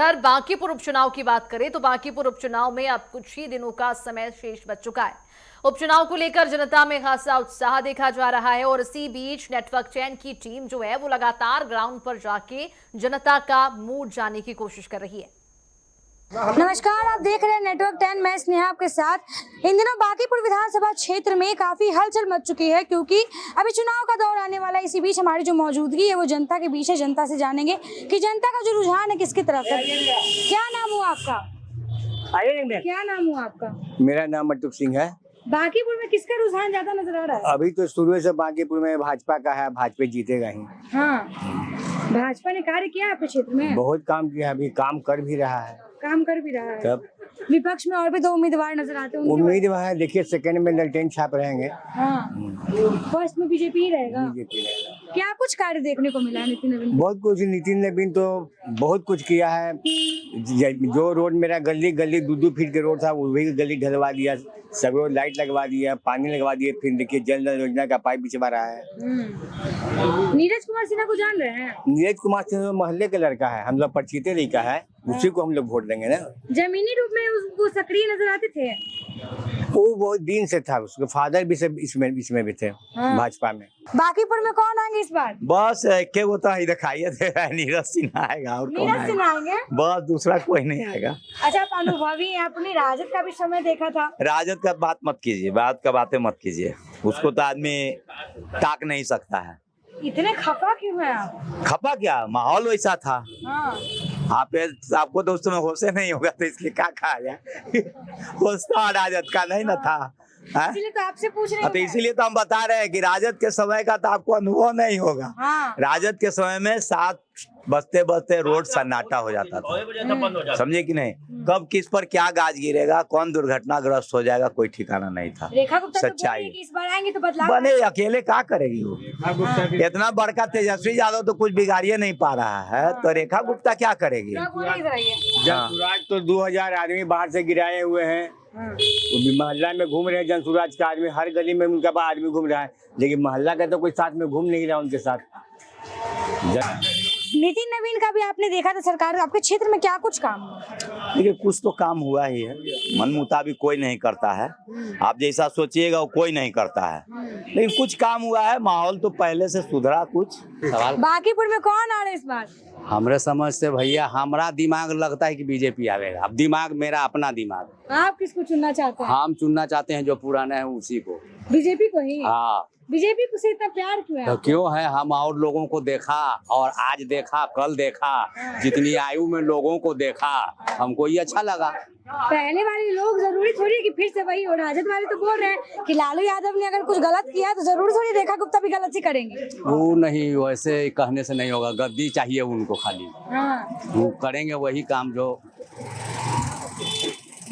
अगर बांकीपुर उपचुनाव की बात करें तो बांकीपुर उपचुनाव में अब कुछ ही दिनों का समय शेष बच चुका है। उपचुनाव को लेकर जनता में खासा उत्साह देखा जा रहा है और इसी बीच नेटवर्क 10 की टीम जो है वो लगातार ग्राउंड पर जाके जनता का मूड जानने की कोशिश कर रही है। नमस्कार, आप देख रहे हैं नेटवर्क 10। मैं स्नेहा आपके साथ। इन दिनों बांकीपुर विधानसभा क्षेत्र में काफी हलचल मच चुकी है क्योंकि अभी चुनाव का दौर आने वाला है। इसी बीच हमारी जो मौजूदगी है वो जनता के बीच है। जनता से जानेंगे कि जनता का जो रुझान है किसकी तरफ है। क्या नाम हुआ आपका? क्या नाम हुआ आपका? मेरा नाम अटूप सिंह है। बांकीपुर में किसका रुझान ज्यादा नजर आ रहा है? अभी तो शुरू से बांकीपुर में भाजपा का है, भाजपा जीतेगा ही। हाँ, भाजपा ने कार्य किया आपके क्षेत्र में? बहुत काम किया, अभी काम कर भी रहा है। काम कर भी रहा है। तब विपक्ष में और भी 2 उम्मीदवार नजर आते हैं। उम्मीदवार है, देखिए सेकंड में ललटेन छाप रहेंगे। हाँ, फर्स्ट में बीजेपी ही रहेगा। बीजेपी रहेगा। क्या कुछ कार्य देखने को मिला है नितिन नवीन? बहुत कुछ, नितिन नवीन तो बहुत कुछ किया है। जो रोड मेरा गली गली 2-2 फीट के रोड था वो भी गली ढलवा दिया, सब रोड लाइट लगवा दिया, पानी लगवा दिए। फिर देखिए जल योजना का पाइप बिछवा रहा है। नीरज कुमार सिन्हा को जान रहे हैं? नीरज कुमार सिन्हा मोहल्ले का लड़का है, हम लोग परिचित ही का है, उसी को हम लोग वोट देंगे ना। जमीनी रूप में वो सक्रिय नजर आते थे। वो बहुत दिन से था, उसके फादर भी सब इसमें भी थे। हाँ। भाजपा में। बांकीपुर में कौन आएंगे इस बार? बस के वो तो दिखाई दे रहा है, नीरज सिन्हा आएगा और कौन नीरज सिन्हा आएगा? आएंगे। बस दूसरा कोई नहीं आएगा। अच्छा, आप अनुभवी हैं, आपने राजद का भी समय देखा था। राजद का बात मत कीजिए, बातें मत कीजिए, उसको तो आदमी ताक नहीं सकता है। इतने खफा क्यों हैं आप? खपा क्या, माहौल वैसा था। हाँ। आपको तो उस समय होशे नहीं होगा तो इसलिए क्या कहा जाए। होश तो राजद का नहीं ना था। इसलिए तो आपसे पूछ रहे तो हैं। इसीलिए तो हम बता रहे हैं कि राजद के समय का तो आपको अनुभव नहीं होगा। हाँ। राजद के समय में 7 बजते बजते रोड सन्नाटा हो जाता था, समझे कि नहीं। कब किस पर क्या गाज गिरेगा, कौन दुर्घटनाग्रस्त हो जाएगा, कोई ठिकाना नहीं था। रेखा गुप्ता सच्चाई तो इस बार आएंगे तो बदलाव बने, अकेले क्या करेगी वो। इतना बड़का तेजस्वी यादव तो कुछ बिगाड़िए नहीं पा रहा है, तो रेखा गुप्ता क्या करेगी। जनसुराज तो 2000 आदमी बाहर से गिराए हुए हैं। वो भी मोहल्ला में घूम रहे हैं। जनसुराज का आदमी हर गली में उनका आदमी घूम रहा है, लेकिन मोहल्ला का तो कोई साथ में घूम नहीं रहा उनके साथ। नितिन नवीन का भी आपने देखा था, सरकार आपके क्षेत्र में क्या कुछ काम हुआ? देखिए कुछ तो काम हुआ ही है, मन मुताबिक कोई नहीं करता है। आप जैसा सोचिएगा वो कोई नहीं करता है, लेकिन कुछ काम हुआ है। माहौल तो पहले से सुधरा कुछ। सवाल बांकीपुर में कौन आ रहे इस बार? हमरे समझ से भैया, हमारा दिमाग लगता है कि बीजेपी आवेगा। अब दिमाग मेरा अपना दिमाग, आप किसको चुनना चाहते हैं? हम चुनना चाहते हैं जो पुराना है उसी को। बीजेपी को ही? हाँ, बीजेपी को से इतना प्यार क्यों है? तो क्यों है, हम और लोगों को देखा और आज देखा, कल देखा, जितनी आयु में लोगों को देखा, हमको ये अच्छा लगा। पहले वाले लोग जरूरी थोड़ी है कि फिर से वही हो। राजद वाले तो बोल रहे हैं कि लालू यादव ने अगर कुछ गलत किया तो जरूर थोड़ी रेखा गुप्ता भी गलत ही करेंगे। वो नहीं, वैसे कहने से नहीं होगा, गद्दी चाहिए उनको खाली। हाँ, वो करेंगे वही काम जो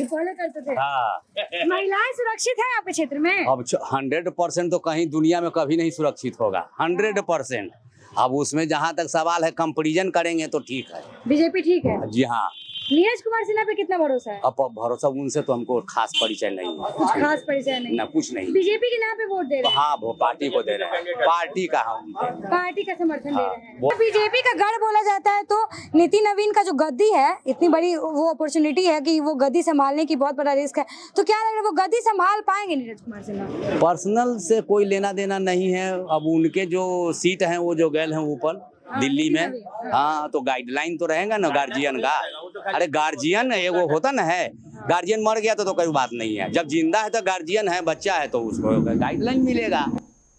पहले करते थे। हाँ। महिलाएं सुरक्षित है आपके क्षेत्र में? अब 100% तो कहीं दुनिया में कभी नहीं सुरक्षित होगा, 100%। अब उसमें जहाँ तक सवाल है, कंपैरिजन करेंगे तो ठीक है। बीजेपी ठीक है। जी हाँ। नीरज कुमार सिन्हा पे कितना भरोसा है? अब भरोसा उनसे तो हमको खास परिचय नहीं है, कुछ खास परिचय नहीं। ना कुछ नहीं। बीजेपी के नाम पे वोट दे रहे हैं? हाँ, वो पार्टी को दे रहे हैं, पार्टी का हम पार्टी का समर्थन दे रहे हैं। वो- बीजेपी का गढ़ बोला जाता है, तो नितिन नवीन का जो गद्दी है, इतनी बड़ी वो अपॉर्चुनिटी है कि वो गद्दी संभालने की बहुत बड़ा रिस्क है, तो क्या लग रहा है वो गद्दी संभाल पाएंगे नीरज कुमार सिन्हा? पर्सनल से कोई लेना देना नहीं है। अब उनके जो सीट हैं वो जो गए हैं ऊपर दिल्ली में, हाँ, तो गाइडलाइन तो रहेगा ना गार्जियन का। अरे गार्जियन एगो होता ना है, गार्जियन मर गया तो कोई बात नहीं है, जब जिंदा है तो गार्जियन है, बच्चा है तो उसको गाइडलाइन मिलेगा।